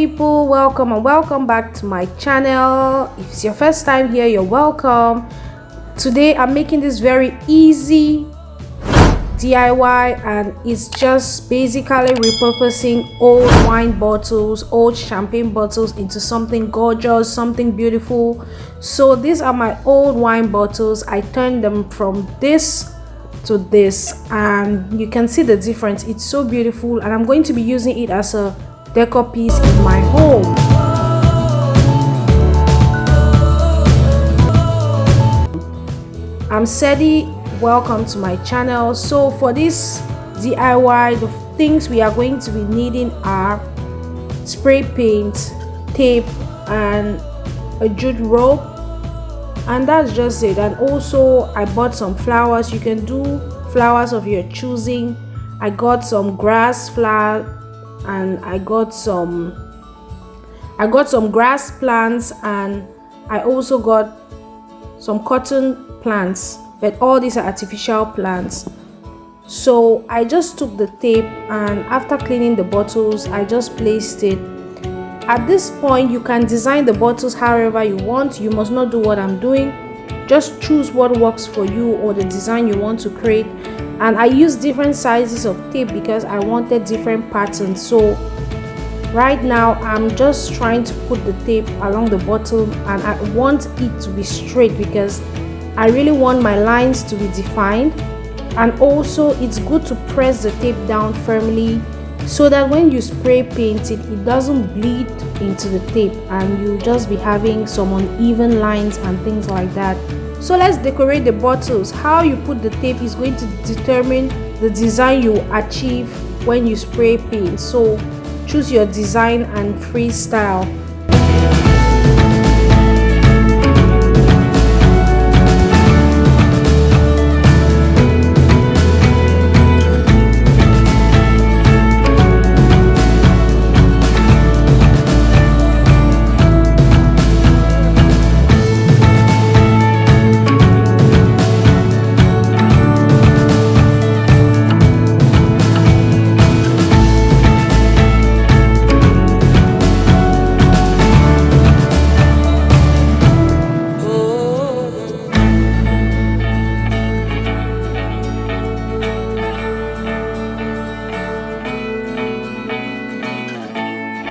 people, welcome and welcome back to my channel. If it's your first time here, you're welcome. Today I'm making this very easy DIY, and it's just basically repurposing old wine bottles, old champagne bottles into something gorgeous, something beautiful. So these are my old wine bottles. I turned them from this to this, and you can see the difference. It's so beautiful, and I'm going to be using it as a decor piece in my home. I'm Seddy, welcome to my channel. So for this DIY, the things we are going to be needing are spray paint, tape, and a jute rope, and that's just it. And also I bought some flowers. You can do flowers of your choosing. I got some grass flower, and I got some grass plants, and I also got some cotton plants, but all these are artificial plants. So I just took the tape, and after cleaning the bottles, I just placed it. At this point, you can design the bottles however you want. You must not do what I'm doing. Just choose what works for you or the design you want to create. And I used different sizes of tape because I wanted different patterns. So right now I'm just trying to put the tape along the bottle, and I want it to be straight because I really want my lines to be defined. And also it's good to press the tape down firmly so that when you spray paint it, it doesn't bleed into the tape and you'll just be having some uneven lines and things like that. So let's decorate the bottles. How you put the tape is going to determine the design you achieve when you spray paint. So choose your design and freestyle.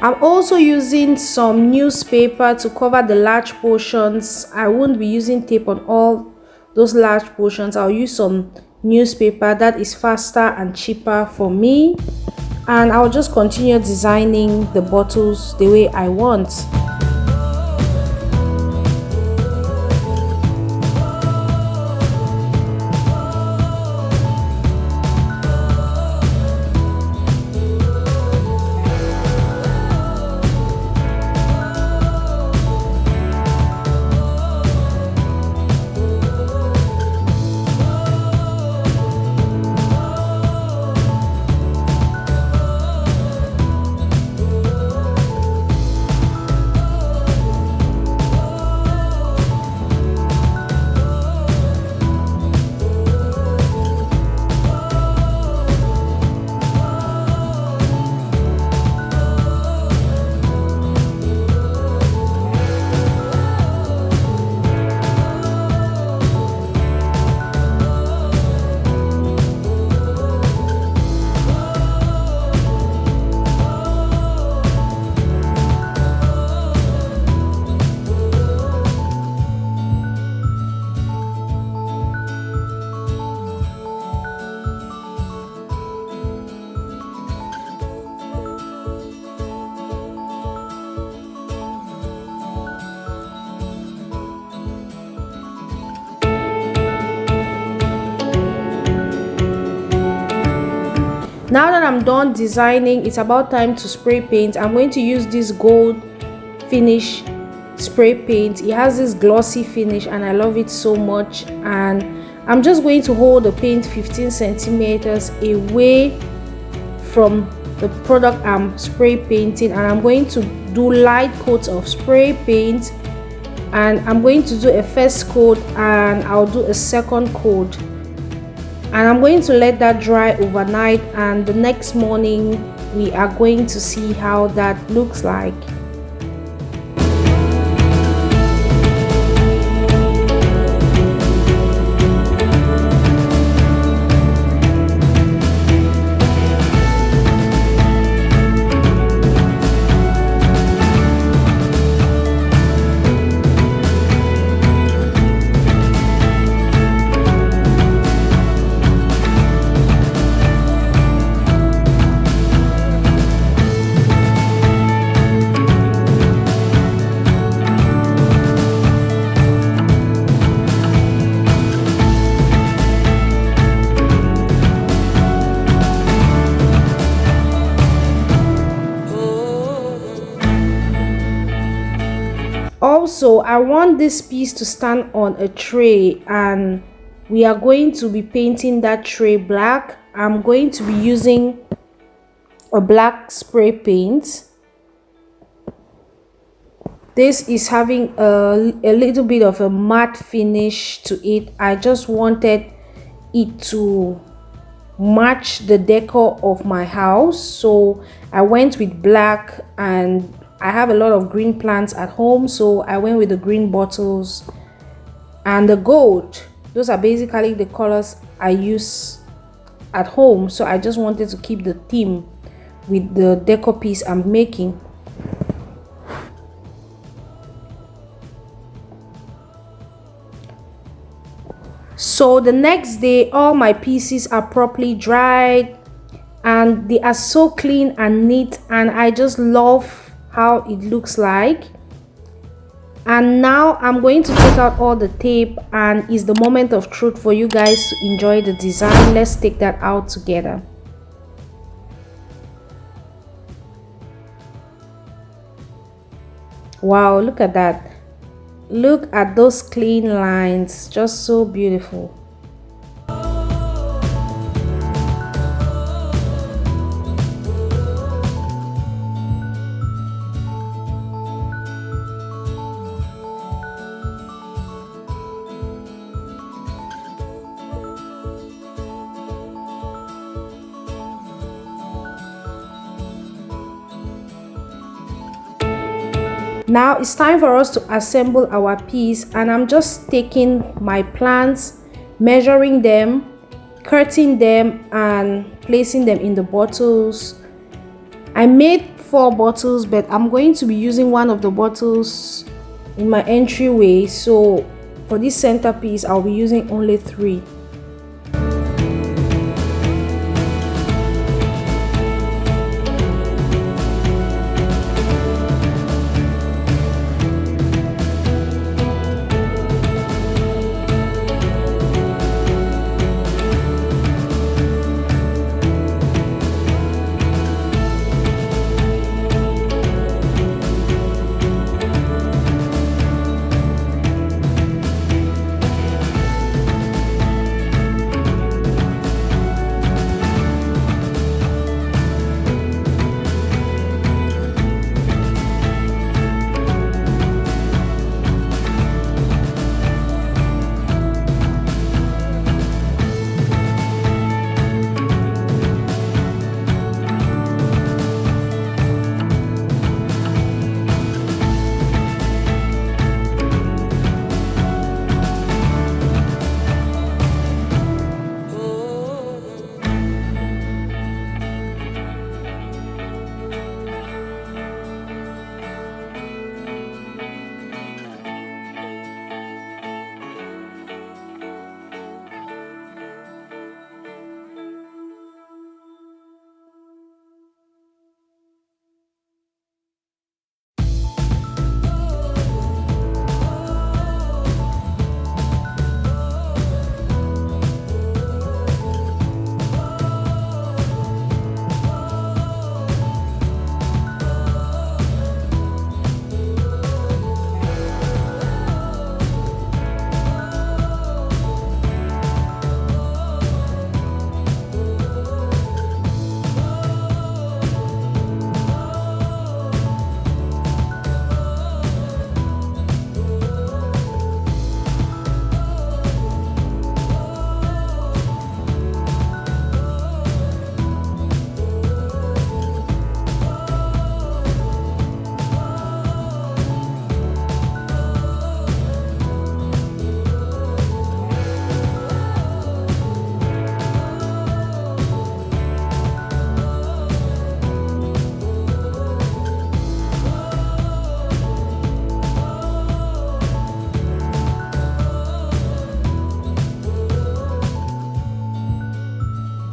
I'm also using some newspaper to cover the large portions. I won't be using tape on all those large portions. I'll use some newspaper that is faster and cheaper for me, and I'll just continue designing the bottles the way I want. Now that I'm done designing, it's about time to spray paint. I'm going to use this gold finish spray paint. It has this glossy finish and I love it so much. And I'm just going to hold the paint 15 centimeters away from the product I'm spray painting, and I'm going to do light coats of spray paint, and I'm going to do a first coat and I'll do a second coat. And I'm going to let that dry overnight, and the next morning we are going to see how that looks like. Also, I want this piece to stand on a tray, and we are going to be painting that tray black. I'm going to be using a black spray paint. This is having a little bit of a matte finish to it. I just wanted it to match the decor of my house, so I went with black, and I have a lot of green plants at home, so I went with the green bottles and the gold. Those are basically the colors I use at home, so I just wanted to keep the theme with the decor piece I'm making. So the next day, all my pieces are properly dried and they are so clean and neat, and I just love how it looks like. And now I'm going to take out all the tape, and it's the moment of truth for you guys to enjoy the design. Let's take that out together. Wow, look at that. Look at those clean lines, just so beautiful. Now it's time for us to assemble our piece, and I'm just taking my plants, measuring them, cutting them, and placing them in the bottles. I made 4 bottles, but I'm going to be using one of the bottles in my entryway, so for this centerpiece I'll be using only 3.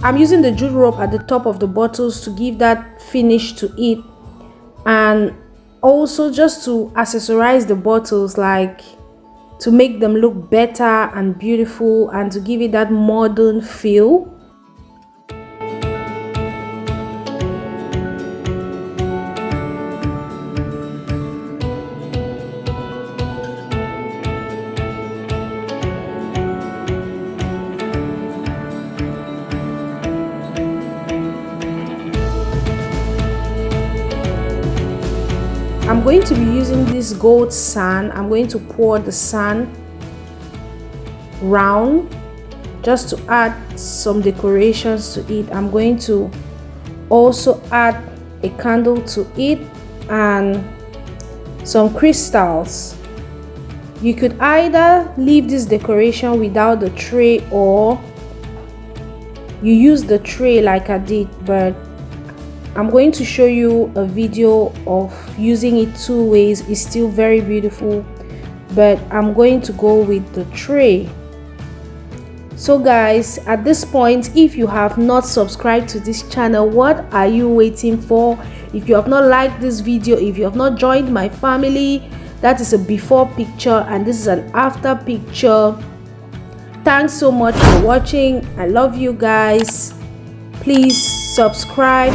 I'm using the jute rope at the top of the bottles to give that finish to it, and also just to accessorize the bottles, like to make them look better and beautiful and to give it that modern feel. I'm going to be using this gold sand. I'm going to pour the sand round just to add some decorations to it. I'm going to also add a candle to it and some crystals. You could either leave this decoration without the tray or you use the tray like I did, but I'm going to show you a video of using it two ways. It's still very beautiful, but I'm going to go with the tray. So guys, at this point, if you have not subscribed to this channel, what are you waiting for? If you have not liked this video, if you have not joined my family, that is a before picture and this is an after picture. Thanks so much for watching. I love you guys. Please subscribe,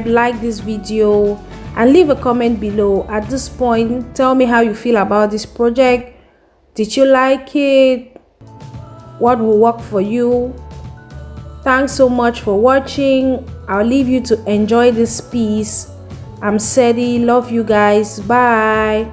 like this video and leave a comment below. At this point, tell me how you feel about this project. Did you like it? What will work for you? Thanks so much for watching. I'll leave you to enjoy this piece. I'm SEDDY. Love you guys. Bye.